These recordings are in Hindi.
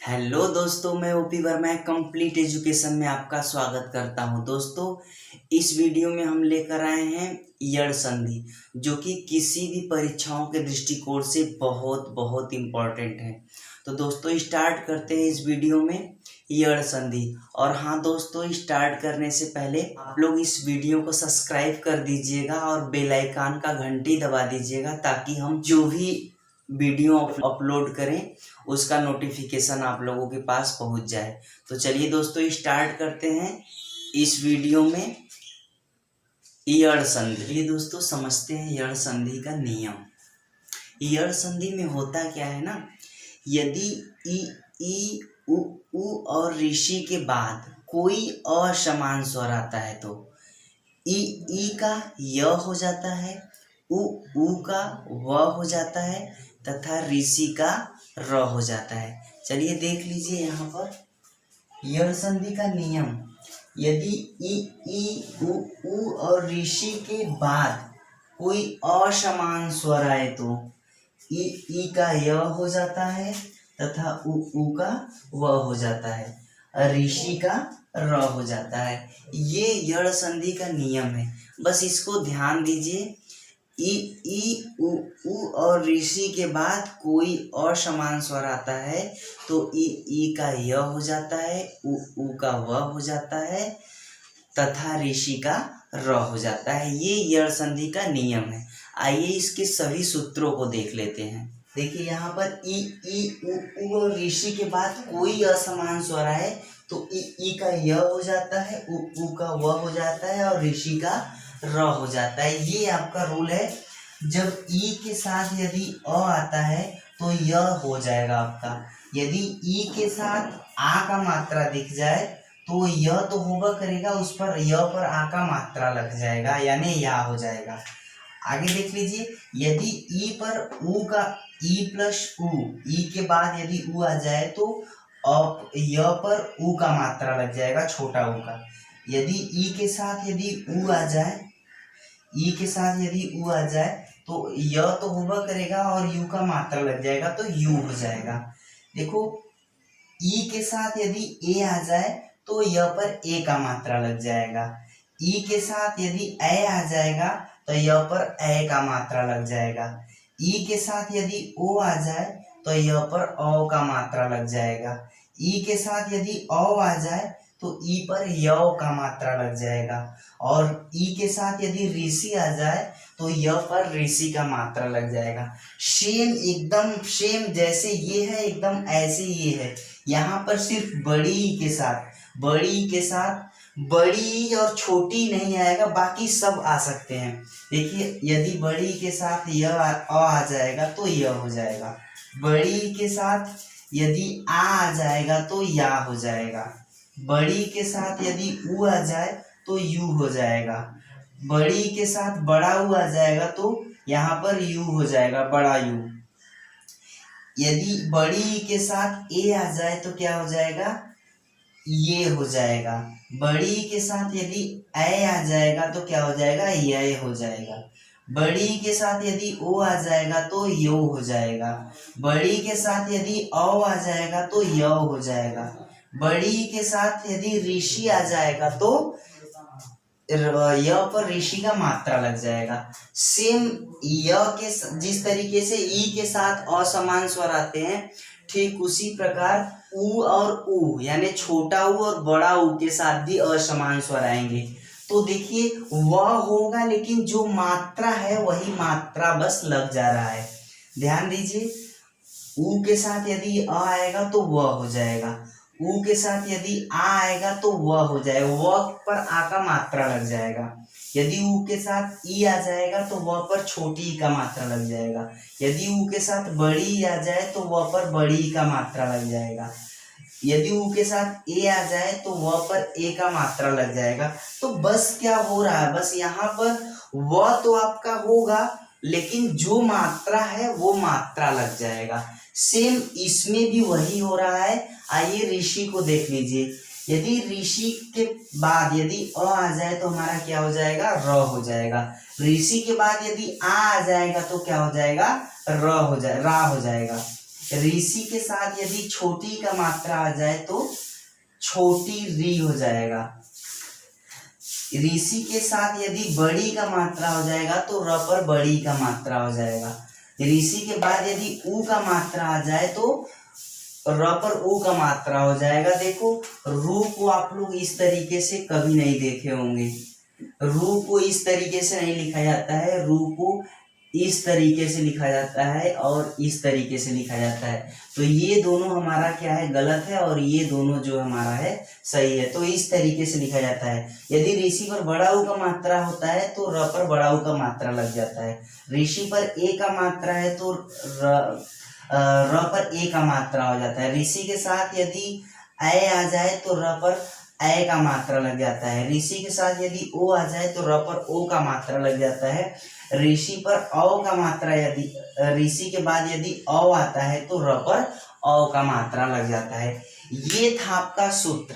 हेलो दोस्तों, मैं ओपी वर्मा कंप्लीट एजुकेशन में आपका स्वागत करता हूं। दोस्तों, इस वीडियो में हम लेकर आए हैं यड़ संधि, जो कि किसी भी परीक्षाओं के दृष्टिकोण से बहुत बहुत इम्पोर्टेंट है। तो दोस्तों, स्टार्ट करते हैं इस वीडियो में यड़ संधि। और हाँ दोस्तों, स्टार्ट करने से पहले आप लोग इस वीडियो को सब्सक्राइब कर दीजिएगा और बेल आइकन का घंटी दबा दीजिएगा, ताकि हम जो भी वीडियो अपलोड करें उसका नोटिफिकेशन आप लोगों के पास पहुंच जाए। तो चलिए दोस्तों, स्टार्ट करते हैं इस वीडियो में यड़ संधि। ये दोस्तों समझते हैं यड़ संधि का नियम। यड़ संधि में होता क्या है ना, यदि ई उ और ऋषि के बाद कोई असमान स्वर आता है तो ई का य हो जाता है, उ का व हो जाता है तथा ऋषि का र हो जाता है। चलिए देख लीजिए यहाँ पर यड़ संधि का नियम। यदि ई उ और ऋषि के बाद कोई असमान स्वर आए तो ई का य हो जाता है तथा उ का व हो जाता है, ऋषि का र हो जाता है। ये यड़ संधि का नियम है, बस इसको ध्यान दीजिए। ई उ और ऋषि के बाद कोई असमान स्वर आता है तो ई का य हो जाता है, उ का व हो जाता है तथा ऋषि का र हो जाता है। ये यड़ संधि का नियम है। आइए इसके सभी सूत्रों को देख लेते हैं। देखिए यहाँ पर ई उ और ऋषि के बाद कोई असमान स्वर आए तो ई का य हो जाता है, उ का व हो जाता है और ऋषि का र हो जाता है। ये आपका रूल है। जब ई के साथ यदि अ आता है तो य हो जाएगा आपका। यदि ई के साथ आ का मात्रा दिख जाए तो य तो होगा करेगा, उस पर य पर आ का मात्रा लग जाएगा, यानी या हो जाएगा। आगे देख लीजिए, यदि ई पर उ का ई प्लस उ, ई के बाद यदि उ आ जाए तो य पर उ का मात्रा लग जाएगा, छोटा उ का। यदि ई के साथ यदि उ आ जाए, ई के साथ यदि उ आ जाए तो य तो होगा करेगा और यू का मात्रा लग जाएगा तो यू हो जाएगा। देखो, ई के साथ यदि ए आ जाए तो य पर ए का मात्रा लग जाएगा। ई के साथ यदि ए आ जाएगा तो य पर ए का मात्रा लग जाएगा। ई के साथ यदि ओ आ जाए तो य पर ओ का मात्रा लग जाएगा। ई के साथ यदि ओ आ जाए तो ई पर य का मात्रा लग जाएगा। और ई के साथ यदि ऋषि आ जाए तो य पर ऋषि का मात्रा लग जाएगा। सेम, एकदम सेम, जैसे ये है एकदम ऐसे ये है। यहाँ पर सिर्फ बड़ी के साथ बड़ी और छोटी नहीं आएगा, बाकी सब आ सकते हैं। देखिए, यदि बड़ी के साथ य आ जाएगा तो य हो जाएगा, बड़ी के साथ यदि आ जाएगा तो या हो जाएगा, बड़ी के साथ यदि उ आ जाए तो यू हो जाएगा, बड़ी के साथ बड़ा उ आ जाएगा तो यहाँ पर यू हो जाएगा, बड़ा यू। यदि बड़ी के साथ ए आ जाए तो क्या हो जाएगा, ये हो जाएगा। बड़ी के साथ यदि ए आ जाएगा तो क्या हो जाएगा, ये हो जाएगा। बड़ी के साथ यदि ओ आ जाएगा तो यो हो जाएगा। बड़ी के साथ यदि औ आ जाएगा तो य हो जाएगा। बड़ी के साथ यदि ऋषि आ जाएगा तो य पर ऋषि का मात्रा लग जाएगा। सेम य के जिस तरीके से ई के साथ असमान स्वर आते हैं, ठीक उसी प्रकार उ और उ यानी छोटा उ और बड़ा उ के साथ भी असमान स्वर आएंगे। तो देखिए, वह होगा लेकिन जो मात्रा है वही मात्रा बस लग जा रहा है। ध्यान दीजिए, उ के साथ यदि अ आएगा तो वह हो जाएगा, उ के साथ यदि आ आएगा तो वह हो जाएगा, वह पर आ का मात्रा लग जाएगा। यदि उ के साथ ई आ जाएगा तो वह पर छोटी ई का मात्रा लग जाएगा। यदि उ के साथ बड़ी आ जाए तो वह पर बड़ी ई का मात्रा लग जाएगा। यदि उ के साथ ए आ जाए तो वह पर ए का मात्रा लग जाएगा। तो बस क्या हो रहा है, बस यहाँ पर वह तो आपका होगा लेकिन जो मात्रा है वो मात्रा लग जाएगा। सेम इसमें भी वही हो रहा है। आइए ऋषि को देख लीजिए। यदि ऋषि के बाद यदि अ आ जाए तो हमारा क्या हो जाएगा, र हो जाएगा। ऋषि के बाद यदि आ जाएगा तो क्या हो जाएगा, रा हो जाएगा। ऋषि के साथ यदि छोटी का मात्रा आ जाए तो छोटी री हो जाएगा। ऋषि के साथ यदि बड़ी का मात्रा हो जाएगा तो र पर बड़ी का मात्रा हो जाएगा। ऋषि के बाद यदि ऊ का मात्रा आ जाए तो र पर ऊ का मात्रा हो जाएगा। देखो रू को आप लोग इस तरीके से कभी नहीं देखे होंगे। रू को इस तरीके से नहीं लिखा जाता है, रू को इस तरीके से लिखा जाता है और इस तरीके से लिखा जाता है। तो ये दोनों हमारा क्या है, गलत है, और ये दोनों जो हमारा है सही है। तो इस तरीके से लिखा जाता है। यदि ऋषि पर बड़ा ऊ का मात्रा होता है तो र पर बड़ा ऊ का मात्रा लग जाता है। ऋषि पर ए का मात्रा है तो र पर ए का मात्रा हो जाता है। ऋषि के साथ यदि ए आ जाए तो र पर ए का मात्रा लग जाता है। ऋषि के साथ यदि ओ आ जाए तो र पर ओ का मात्रा लग जाता है। ऋषि पर औ का मात्रा यदि ऋषि के बाद यदि औ आता है तो र पर औ का मात्रा लग जाता है। ये था आपका सूत्र।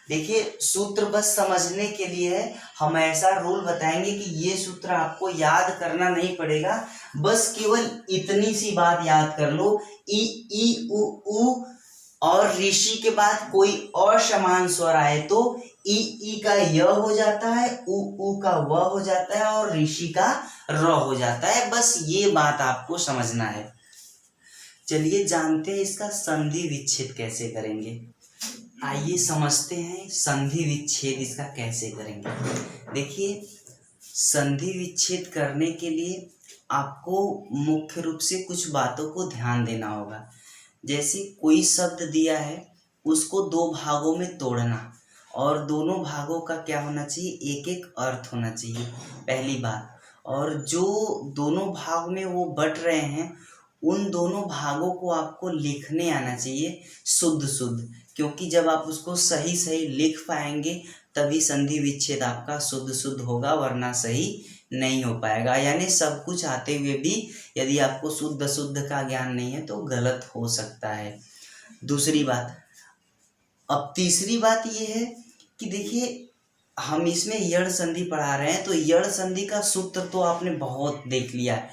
देखिए सूत्र बस समझने के लिए है, हम ऐसा रूल बताएंगे कि ये सूत्र आपको याद करना नहीं पड़ेगा, बस केवल इतनी सी बात याद कर लो। ई उ और ऋषि के बाद कोई असमान स्वर आए तो ई का य हो जाता है, उ का व हो जाता है और ऋषि का र हो जाता है। बस ये बात आपको समझना है। चलिए जानते हैं इसका संधि विच्छेद कैसे करेंगे। आइए समझते हैं संधि विच्छेद इसका कैसे करेंगे। देखिए संधि विच्छेद करने के लिए आपको मुख्य रूप से कुछ बातों को ध्यान देना होगा। जैसे कोई शब्द दिया है उसको दो भागों में तोड़ना, और दोनों भागों का क्या होना चाहिए, एक एक अर्थ होना चाहिए, पहली बात। और जो दोनों भाग में वो बट रहे हैं उन दोनों भागों को आपको लिखने आना चाहिए शुद्ध शुद्ध, क्योंकि जब आप उसको सही सही लिख पाएंगे तभी संधि विच्छेद आपका शुद्ध शुद्ध होगा, वरना सही नहीं हो पाएगा। यानी सब कुछ आते हुए भी यदि आपको शुद्ध शुद्ध का ज्ञान नहीं है तो गलत हो सकता है। दूसरी बात, अब तीसरी बात ये है कि देखिए हम इसमें यड़ संधि पढ़ा रहे हैं तो यड़ संधि का सूत्र तो आपने बहुत देख लिया है,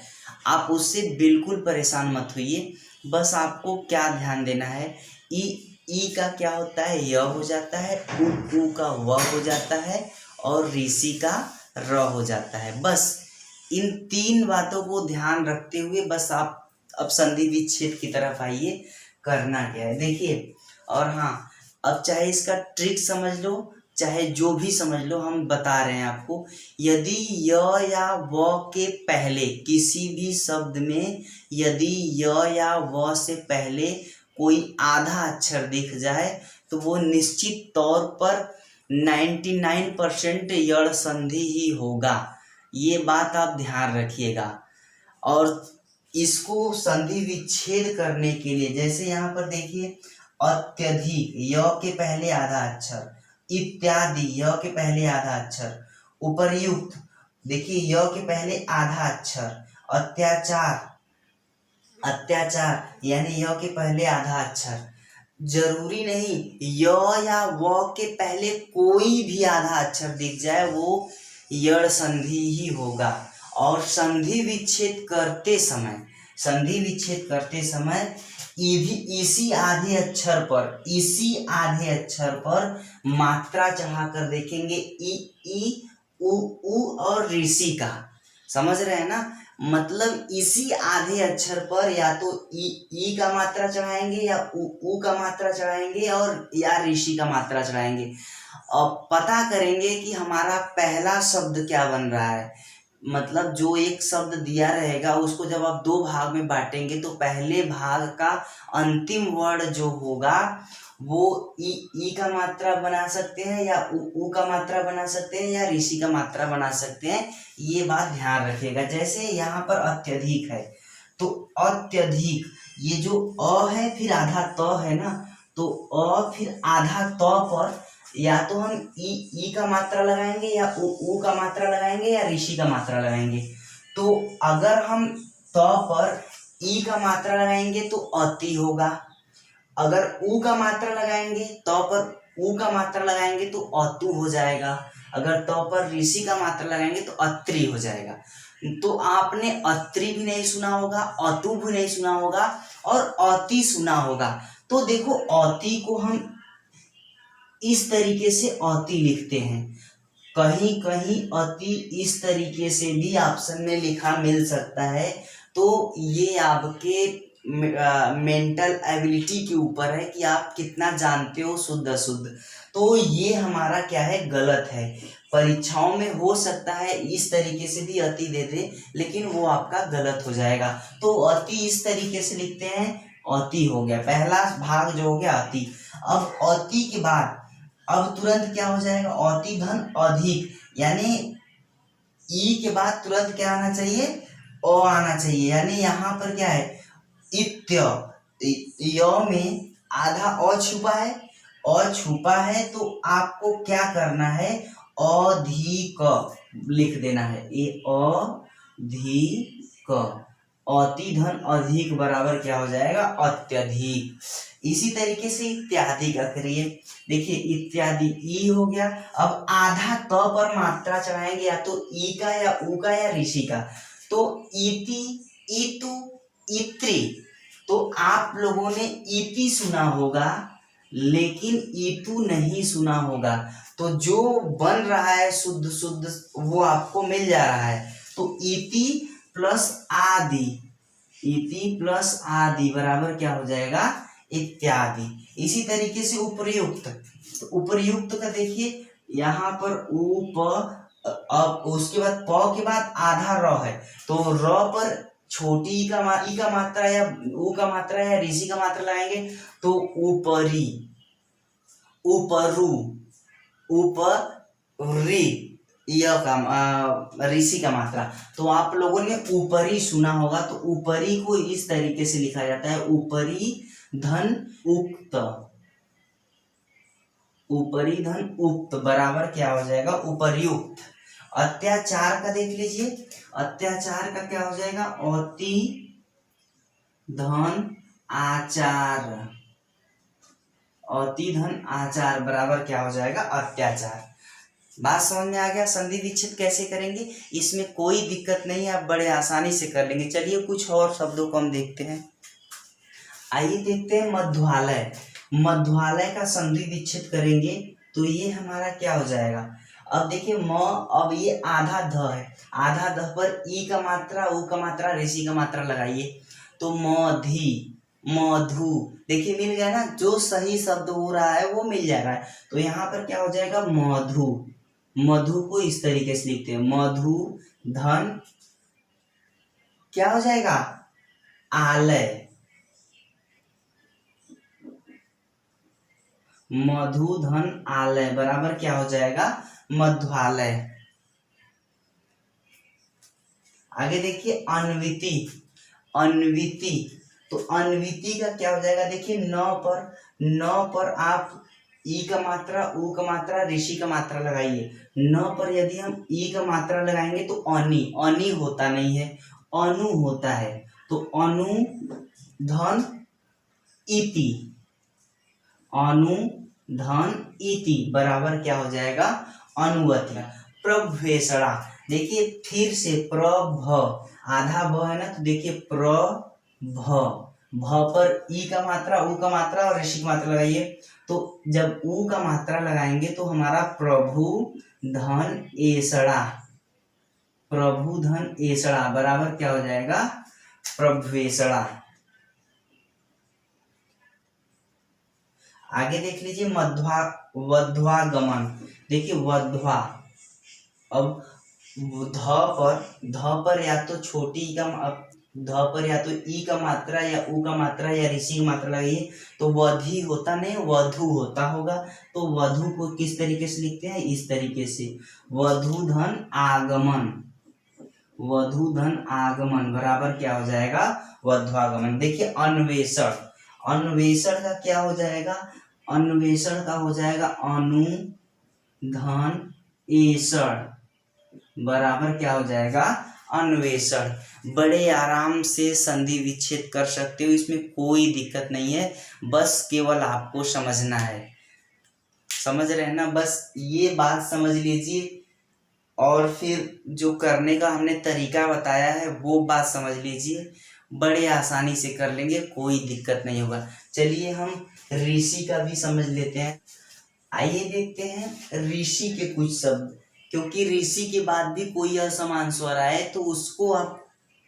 आप उससे बिल्कुल परेशान मत होइए। बस आपको क्या ध्यान देना है, ई का क्या होता है, य हो जाता है, उ का व हो जाता है और ऋषि का र हो जाता है। बस इन तीन बातों को ध्यान रखते हुए बस आप अब संधि विच्छेद की तरफ आइए। करना क्या है देखिए, और हाँ अब चाहे इसका ट्रिक समझ लो चाहे जो भी समझ लो, हम बता रहे हैं आपको। यदि य या व के पहले किसी भी शब्द में यदि य या व से पहले कोई आधा अक्षर दिख जाए तो वो निश्चित तौर पर 99% यड़ संधि ही होगा। ये बात आप ध्यान रखिएगा। और इसको संधि विच्छेद करने के लिए जैसे यहाँ पर देखिए, अत्यधिक य के पहले आधा अक्षर, इत्यादि य के पहले आधा अक्षर, उपर्युक्त देखिए य के पहले आधा अक्षर, अत्याचार अत्याचार यानी य के पहले आधा अक्षर। जरूरी नहीं य या व के पहले कोई भी आधा अक्षर दिख जाए वो यड़ संधि ही होगा। और संधि विच्छेद करते समय इसी आधे अक्षर पर मात्रा चढ़ाकर देखेंगे ई उ और ऋषि का। समझ रहे हैं ना, मतलब इसी आधे अक्षर पर या तो ई का मात्रा चढ़ाएंगे या उ का मात्रा चढ़ाएंगे और या ऋषि का मात्रा चढ़ाएंगे। अब पता करेंगे कि हमारा पहला शब्द क्या बन रहा है। मतलब जो एक शब्द दिया रहेगा उसको जब आप दो भाग में बांटेंगे तो पहले भाग का अंतिम वर्ण जो होगा वो ई का मात्रा बना सकते हैं या उ का मात्रा बना सकते हैं या ऋषि का मात्रा बना सकते हैं। ये बात ध्यान रखिएगा। जैसे यहाँ पर अत्यधिक है तो अत्यधिक, ये जो अ है फिर आधा त है ना, तो अ फिर आधा त पर या तो हम ई का मात्रा लगाएंगे या उ का मात्रा लगाएंगे या ऋषि का मात्रा लगाएंगे। तो अगर हम त पर ई का मात्रा लगाएंगे तो अति होगा, अगर उ का मात्रा लगाएंगे त पर उ का मात्रा लगाएंगे तो अतु हो जाएगा, अगर त पर ऋषि का मात्रा लगाएंगे तो अत्रि हो जाएगा। तो आपने अत्रि भी नहीं सुना होगा, अतु भी नहीं सुना होगा, और अति सुना होगा। तो देखो अति को हम इस तरीके से अति लिखते हैं, कहीं कहीं अति इस तरीके से भी ऑप्शन में लिखा मिल सकता है। तो ये आपके मेंटल एबिलिटी के ऊपर है कि आप कितना जानते हो शुद्ध अशुद्ध। तो ये हमारा क्या है, गलत है। परीक्षाओं में हो सकता है इस तरीके से भी अति दे दे, लेकिन वो आपका गलत हो जाएगा। तो अति इस तरीके से लिखते हैं, अति हो गया पहला भाग जो हो गया अति। अब अति के बाद अब तुरंत क्या हो जाएगा, अति धन अधिक, यानी ई के बाद तुरंत क्या आना चाहिए, अ आना चाहिए। यानी यहाँ पर क्या है, इत्य, य में आधा अ छुपा है, अ छुपा है, तो आपको क्या करना है, अधिक लिख देना है, ये अधिक, अति धन अधिक बराबर क्या हो जाएगा, अत्यधिक। इसी तरीके से इत्यादि का करिए, देखिए इत्यादि ई हो गया। अब आधा त पर मात्रा चढ़ाएंगे, या तो ई का या ऊ का या ऋषि का। तो इति, इतु, इत्री। तो आप लोगों ने इति सुना होगा लेकिन इतु नहीं सुना होगा। तो जो बन रहा है शुद्ध शुद्ध वो आपको मिल जा रहा है। तो इति प्लस आदि, इति प्लस आदि बराबर क्या हो जाएगा, इत्यादि। इसी तरीके से उपर्युक्त, तो उपर्युक्त का देखिए यहाँ पर ऊप, अब उसके बाद प के बाद आधा र है, तो र पर छोटी ई का मात्रा या ऊ का मात्रा या ऋषि का मात्रा लगाएंगे, तो ऊपरी, ऊपरु, ऊपरी, यह का ऋषि का मात्रा। तो आप लोगों ने ऊपरी सुना होगा, तो ऊपरी को इस तरीके से लिखा जाता है, ऊपरी धन उक्त, ऊपरी धन उक्त बराबर क्या हो जाएगा, उपर्युक्त। अत्याचार का देख लीजिए, अत्याचार का क्या हो जाएगा, अति धन आचार, अति धन आचार बराबर क्या हो जाएगा, अत्याचार। बात समझ में आ गया। संधि विच्छेद कैसे करेंगे, इसमें कोई दिक्कत नहीं है, आप बड़े आसानी से कर लेंगे। चलिए कुछ और शब्दों को हम देखते हैं। आइए देखते हैं मध्वालय। मध्वालय का संधि विच्छेद करेंगे तो ये हमारा क्या हो जाएगा। अब देखिए म, अब ये आधा ध है, आधा ध पर ई का मात्रा, ऊ का मात्रा, ऋषि का मात्रा लगाइए, तो मधी, मधु, देखिए मिल गया ना, जो सही शब्द हो रहा है वो मिल जा रहा है। तो यहाँ पर क्या हो जाएगा, मधु, मधु को इस तरीके से लिखते हैं, मधु धन क्या हो जाएगा, आलय, मधु धन आलय बराबर क्या हो जाएगा, मध्वालय। आगे देखिए अन्विति, अन्विति, तो अन्विति का क्या हो जाएगा, देखिए न पर आप ई का मात्रा, ऊ का मात्रा, ऋषि का मात्रा लगाइए। न पर यदि हम ई का मात्रा लगाएंगे तो अनि, अनि होता नहीं है, अनु होता है। तो अनु धन इति, अनु धन इति बराबर क्या हो जाएगा, अनुवति। प्रभवेषणा, देखिए फिर से प्रभ, आधा भ है ना, तो देखिए प्रभ, भ पर ई का मात्रा, ऊ का मात्रा और ऋषि की मात्रा लगाइए। तो जब ऊ का मात्रा लगाएंगे तो हमारा प्रभु धन एषणा, प्रभु धन एषणा बराबर क्या हो जाएगा, प्रभवेषणा। आगे देख लीजिए मध्वा, वध्वागमन, देखिए वध्वा, अब ध पर या तो छोटी ई का, ध पर या तो ई का मात्रा या ऊ का मात्रा या ऋषि की मात्रा लगाइए, तो वधि होता नहीं, वधु होता होगा। तो वधु को किस तरीके से लिखते हैं, इस तरीके से, वधु धन आगमन, वधु धन आगमन बराबर क्या हो जाएगा, वध्वागमन। देखिए अन्वेषण, अन्वेषण का क्या हो जाएगा, अन्वेषण का हो जाएगा अनु धन एषण बराबर क्या हो जाएगा, अन्वेषण। बड़े आराम से संधि विच्छेद कर सकते हो, इसमें कोई दिक्कत नहीं है, बस केवल आपको समझना है। समझ रहे हैं ना, बस ये बात समझ लीजिए, और फिर जो करने का हमने तरीका बताया है वो बात समझ लीजिए, बड़े आसानी से कर लेंगे, कोई दिक्कत नहीं होगा। चलिए हम ऋषि का भी समझ लेते हैं। आइए देखते हैं ऋषि के कुछ शब्द, क्योंकि ऋषि के बाद भी कोई असमान स्वर आए तो उसको आप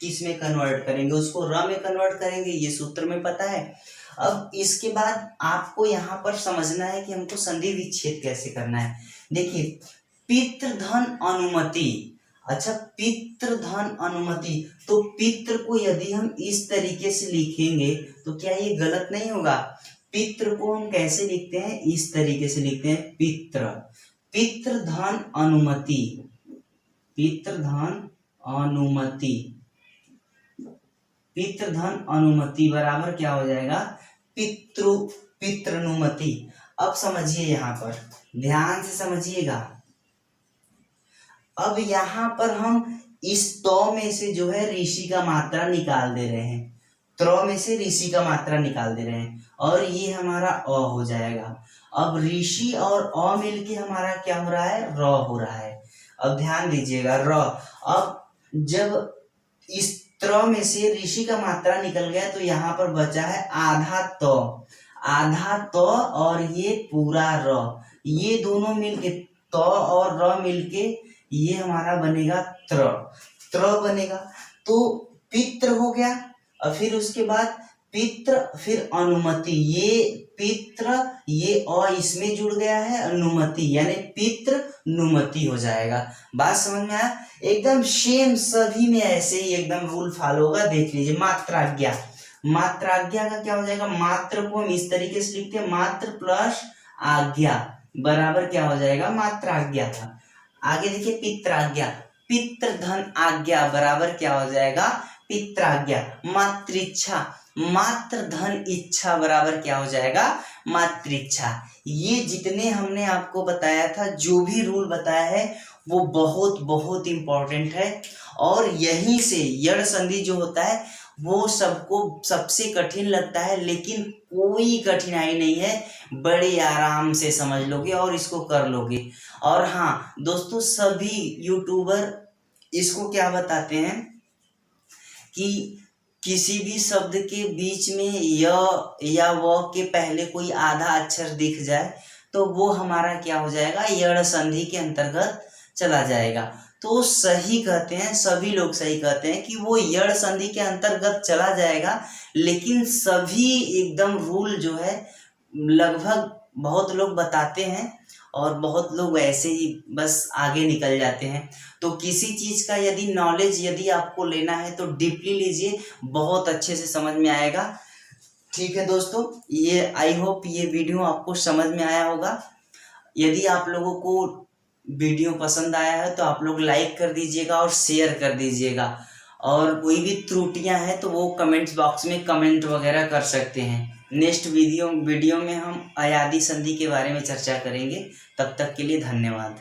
किस में कन्वर्ट करेंगे, उसको र में कन्वर्ट करेंगे, ये सूत्र में पता है। अब इसके बाद आपको यहाँ पर समझना है कि हमको संधि विच्छेद कैसे करना है। देखिए पितृधन अनुमति, अच्छा पितृधन अनुमति, तो पितृ को यदि हम इस तरीके से लिखेंगे तो क्या ये गलत नहीं होगा। पितृ को हम कैसे लिखते हैं, इस तरीके से लिखते हैं पितृ, पितृधन अनुमति, पितृधन अनुमति, पितृधन अनुमति बराबर क्या हो जाएगा, पितृनुमति। अब समझिए, यहाँ पर ध्यान से समझिएगा। अब यहाँ पर हम इस तो में से जो है ऋषि का मात्रा निकाल दे रहे हैं, त्र में से ऋषि का मात्रा निकाल दे रहे हैं और ये हमारा अ हो जाएगा। अब ऋषि और अ मिलके हमारा क्या हो रहा है, र हो रहा है। अब ध्यान दीजिएगा र, अब जब इस त्र में से ऋषि का मात्रा निकल गया तो यहाँ पर बचा है आधा तो, आधा तो और ये पूरा र, ये दोनों मिलके तो और र मिलके ये हमारा बनेगा त्र, त्र बनेगा। तो पितृ हो गया और फिर उसके बाद पितृ, फिर अनुमति, ये पितृ ये अ इसमें जुड़ गया है, अनुमति यानी पितृ नुमति हो जाएगा। बात समझ में आया, एकदम सेम सभी में ऐसे ही एकदम रूल फॉलो होगा। देख लीजिए मात्राज्ञा, मात्राज्ञा का क्या हो जाएगा, मात्र को हम इस तरीके से लिखते हैं, मात्र प्लस आज्ञा बराबर क्या हो जाएगा, मात्राज्ञा का। आगे देखिए पित्राज्ञा, पितृधन आज्ञा बराबर क्या हो जाएगा, पित्राज्ञा। मातृच्छा, मात्र धन इच्छा बराबर क्या हो जाएगा, मातृच्छा। ये जितने हमने आपको बताया था, जो भी रूल बताया है वो बहुत बहुत इम्पोर्टेंट है। और यहीं से यड़ संधि जो होता है वो सबको सबसे कठिन लगता है, लेकिन कोई कठिनाई नहीं है, बड़े आराम से समझ लोगे और इसको कर लोगे। और हाँ दोस्तों, सभी यूट्यूबर इसको क्या बताते हैं कि किसी भी शब्द के बीच में य या व के पहले कोई आधा अक्षर दिख जाए तो वो हमारा क्या हो जाएगा, यड़ संधि के अंतर्गत चला जाएगा। तो सही कहते हैं, सभी लोग सही कहते हैं कि वो यड़ संधि के अंतर्गत चला जाएगा, लेकिन सभी एकदम रूल जो है लगभग बहुत लोग बताते हैं और बहुत लोग ऐसे ही बस आगे निकल जाते हैं। तो किसी चीज़ का यदि नॉलेज यदि आपको लेना है तो डीपली लीजिए, बहुत अच्छे से समझ में आएगा। ठीक है दोस्तों, ये आई होप ये वीडियो आपको समझ में आया होगा। यदि आप लोगों को वीडियो पसंद आया है तो आप लोग लाइक कर दीजिएगा और शेयर कर दीजिएगा, और कोई भी त्रुटियां हैं तो वो कमेंट्स बॉक्स में कमेंट वगैरह कर सकते हैं। नेक्स्ट वीडियो में हम अयादी संधि के बारे में चर्चा करेंगे। तब तक के लिए धन्यवाद।